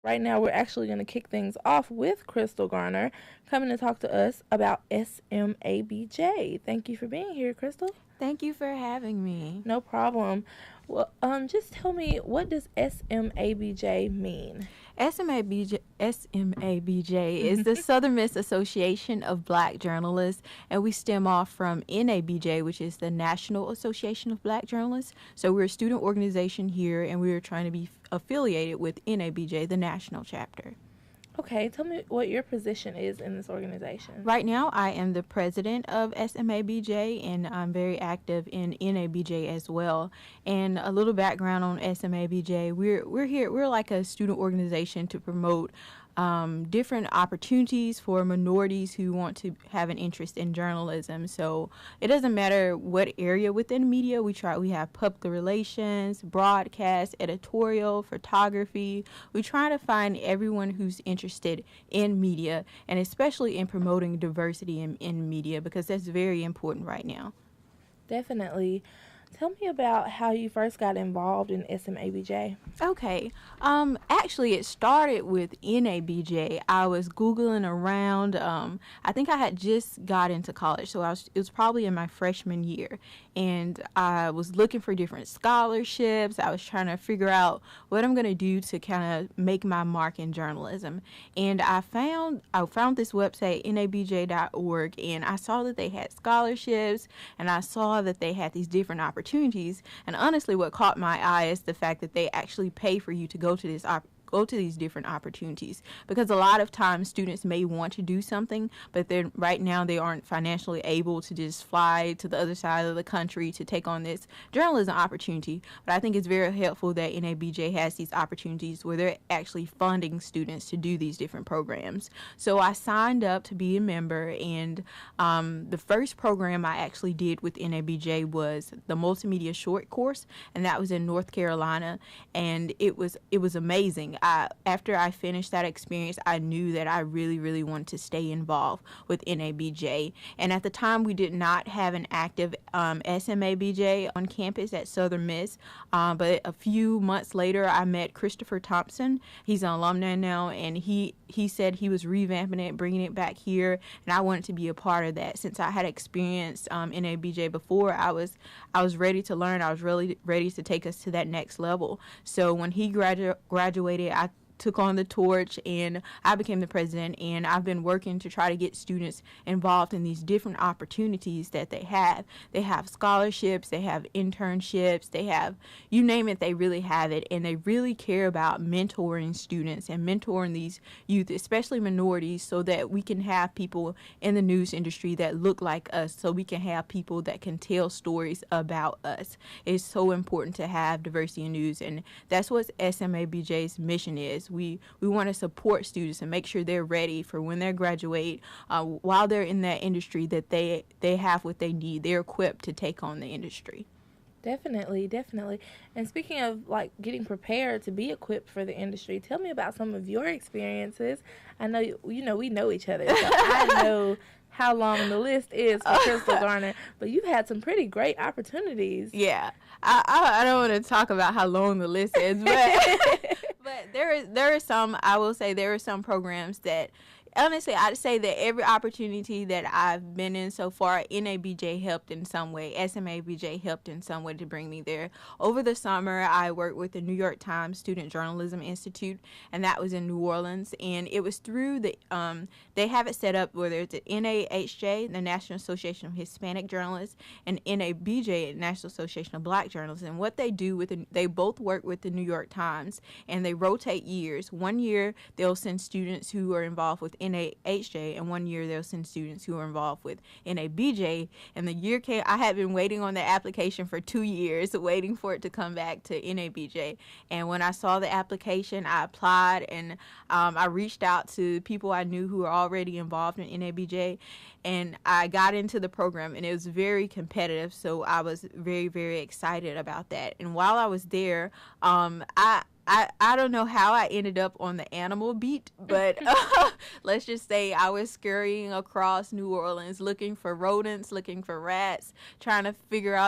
Right now, we're actually going to kick things off with Crystal Garner coming to talk to us about SMABJ. Thank you for being here, Crystal. Thank you for having me. No problem. Well, just tell me, what does SMABJ mean? SMABJ is the Southern Miss Association of Black Journalists, and we stem off from NABJ, which is the National Association of Black Journalists. So we're a student organization here, and we are trying to be affiliated with NABJ, the national chapter. Okay, tell me what your position is in this organization. Right now, I am the president of SMABJ, and I'm very active in NABJ as well. And a little background on SMABJ: we're like a student organization to promote different opportunities for minorities who want to have an interest in journalism. So it doesn't matter what area within media we have public relations, broadcast, editorial, photography. We try to find everyone who's interested in media, and especially in promoting diversity in media, because that's very important right now. Definitely. Tell me about how you first got involved in SMABJ. Okay. Actually, it started with NABJ. I was Googling around. I think I had just got into college, so it was probably in my freshman year. And I was looking for different scholarships. I was trying to figure out what I'm going to do to kind of make my mark in journalism. And I found this website, nabj.org, and I saw that they had scholarships, and I saw that they had these different opportunities. And honestly, what caught my eye is the fact that they actually pay for you to go to these different opportunities, because a lot of times students may want to do something, but then right now they aren't financially able to just fly to the other side of the country to take on this journalism opportunity. But I think it's very helpful that NABJ has these opportunities where they're actually funding students to do these different programs. So I signed up to be a member, and the first program I actually did with NABJ was the multimedia short course, and that was in North Carolina, and it was amazing. After I finished that experience, I knew that I really, really wanted to stay involved with NABJ. And at the time, we did not have an active SMABJ on campus at Southern Miss. But a few months later, I met Christopher Thompson. He's an alumni now, and he said he was revamping it, bringing it back here, and I wanted to be a part of that. Since I had experienced NABJ before, I was ready to learn. I was really ready to take us to that next level. So when he graduated, I took on the torch and I became the president, and I've been working to try to get students involved in these different opportunities that they have. They have scholarships, they have internships, they have, you name it, they really have it, and they really care about mentoring students and mentoring these youth, especially minorities, so that we can have people in the news industry that look like us, so we can have people that can tell stories about us. It's so important to have diversity in news, and that's what SMABJ's mission is. We want to support students and make sure they're ready for when they graduate, while they're in that industry, that they have what they need. They're equipped to take on the industry. Definitely. And speaking of like getting prepared to be equipped for the industry, tell me about some of your experiences. I know we know each other, so I know how long the list is for Crystal Garner, but you've had some pretty great opportunities. Yeah, I don't want to talk about how long the list is, but but there are some, I will say there are some programs that, honestly, I'd say that every opportunity that I've been in so far, NABJ helped in some way. SMABJ helped in some way to bring me there. Over the summer, I worked with the New York Times Student Journalism Institute, and that was in New Orleans. And it was through the, they have it set up where there's the NAHJ, the National Association of Hispanic Journalists, and NABJ, National Association of Black Journalists. And what they do they both work with the New York Times, and they rotate years. One year, they'll send students who are involved with NAHJ, and one year they'll send students who are involved with NABJ. And the year came, I had been waiting on the application for 2 years, waiting for it to come back to NABJ. And when I saw the application, I applied, and I reached out to people I knew who were already involved in NABJ, and I got into the program, and it was very competitive, so I was very, very excited about that. And while I was there, I don't know how I ended up on the animal beat, but let's just say I was scurrying across New Orleans looking for rodents, looking for rats, trying to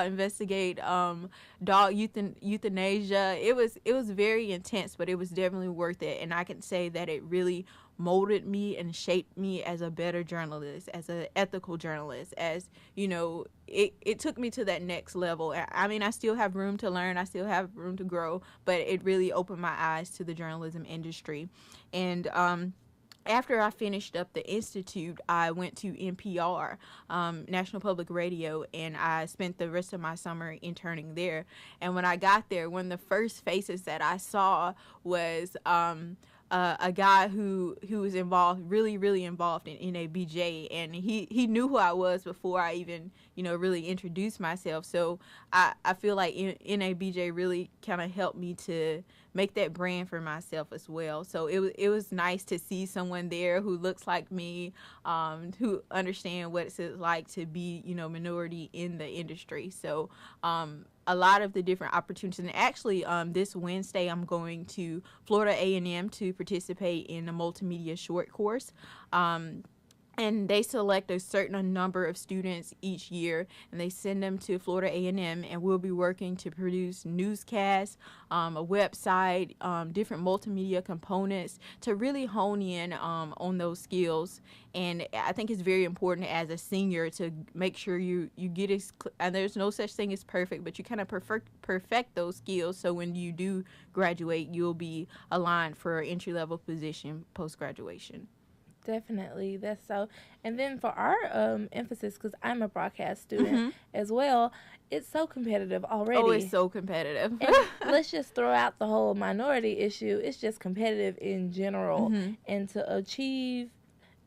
investigate dog euthanasia. It was very intense, but it was definitely worth it, and I can say that it really molded me and shaped me as a better journalist, as an ethical journalist, as, you know, it took me to that next level. I mean, I still have room to learn, I still have room to grow, but it really opened my eyes to the journalism industry. And after I finished up the institute, I went to NPR, National Public Radio, and I spent the rest of my summer interning there. And when I got there, one of the first faces that I saw was a guy who was really involved in NABJ, and he knew who I was before I even, you know, really introduced myself. So I feel like NABJ really kind of helped me to make that brand for myself as well. So it was nice to see someone there who looks like me, who understand what it's like to be, you know, minority in the industry. So a lot of the different opportunities. And actually, this Wednesday, I'm going to Florida A&M to participate in a multimedia short course. And they select a certain number of students each year, and they send them to Florida A&M, and we'll be working to produce newscasts, a website, different multimedia components to really hone in on those skills. And I think it's very important as a senior to make sure you get it. And there's no such thing as perfect, but you kind of perfect those skills, so when you do graduate, you'll be aligned for an entry-level position post-graduation. Definitely, that's so. And then for our emphasis, because I'm a broadcast student as well, it's so competitive already. Oh, it's so competitive. And let's just throw out the whole minority issue. It's just competitive in general, and to achieve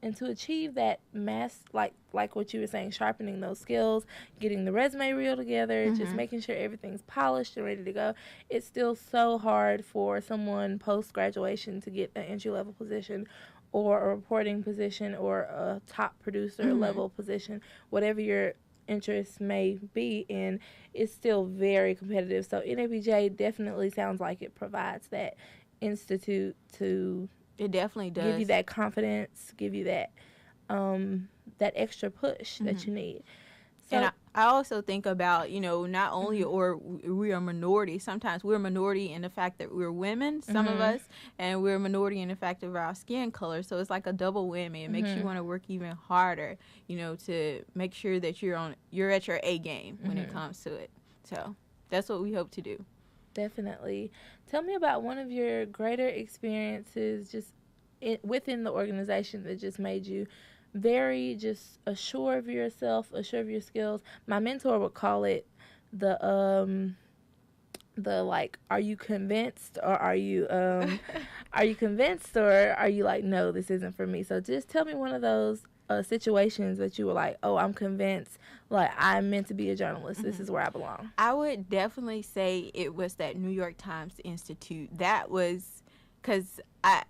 that mass, like what you were saying, sharpening those skills, getting the resume reel together, just making sure everything's polished and ready to go. It's still so hard for someone post graduation to get an entry level position, or a reporting position, or a top producer level position, whatever your interests may be in. It's still very competitive. So NABJ definitely sounds like it provides that institute to It definitely does give you that confidence, give you that that extra push that you need. So, and I also think about, you know, not only or we are minority, sometimes we're a minority in the fact that we're women, some of us, and we're a minority in the fact of our skin color. So it's like a double whammy. It makes you want to work even harder, you know, to make sure that you're at your A game when it comes to it. So that's what we hope to do. Definitely. Tell me about one of your greater experiences just within the organization that just made you very just assured of yourself, assured of your skills. My mentor would call it the like, are you convinced, or are you convinced, or are you like, no, this isn't for me? So just tell me one of those situations that you were like, oh, I'm convinced, like, I'm meant to be a journalist. This is where I belong. I would definitely say it was that New York Times Institute. That was because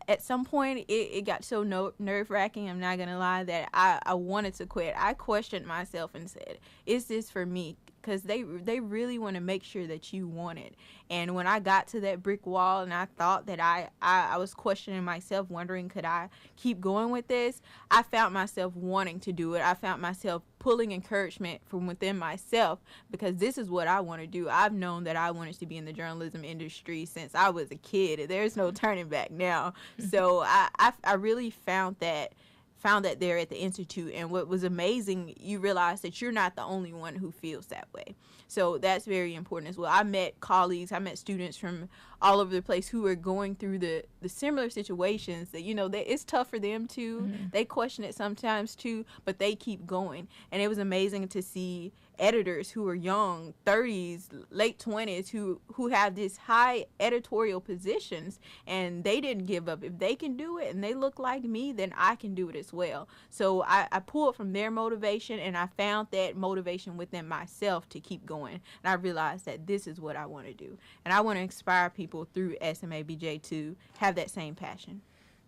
at some point it got so nerve-wracking, I'm not gonna lie, that I wanted to quit. I questioned myself and said, is this for me? Because they really want to make sure that you want it. And when I got to that brick wall and I thought that I was questioning myself, wondering, could I keep going with this? I found myself wanting to do it. I found myself pulling encouragement from within myself, because this is what I want to do. I've known that I wanted to be in the journalism industry since I was a kid. There's no turning back now. So I really found that there at the Institute. And what was amazing, you realize that you're not the only one who feels that way. So that's very important as well. I met colleagues, I met students from all over the place who are going through the similar situations that, you know, it's tough for them too. They question it sometimes too, but they keep going. And it was amazing to see editors who are young, 30s, late 20s, who have these high editorial positions, and they didn't give up. If they can do it and they look like me, then I can do it as well. So I pulled from their motivation, and I found that motivation within myself to keep going. And I realized that this is what I want to do. And I want to inspire people through SMABJ to have that same passion.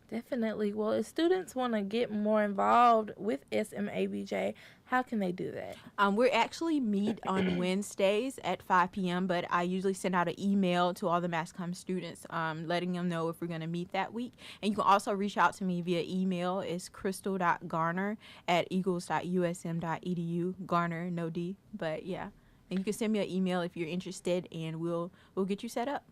Definitely. Well, if students want to get more involved with SMABJ, how can they do that? We're actually meet on Wednesdays at 5 p.m., but I usually send out an email to all the Mass Comm students letting them know if we're going to meet that week. And you can also reach out to me via email. It's crystal.garner@eagles.usm.edu. Garner, no D, but yeah. And you can send me an email if you're interested, and we'll get you set up.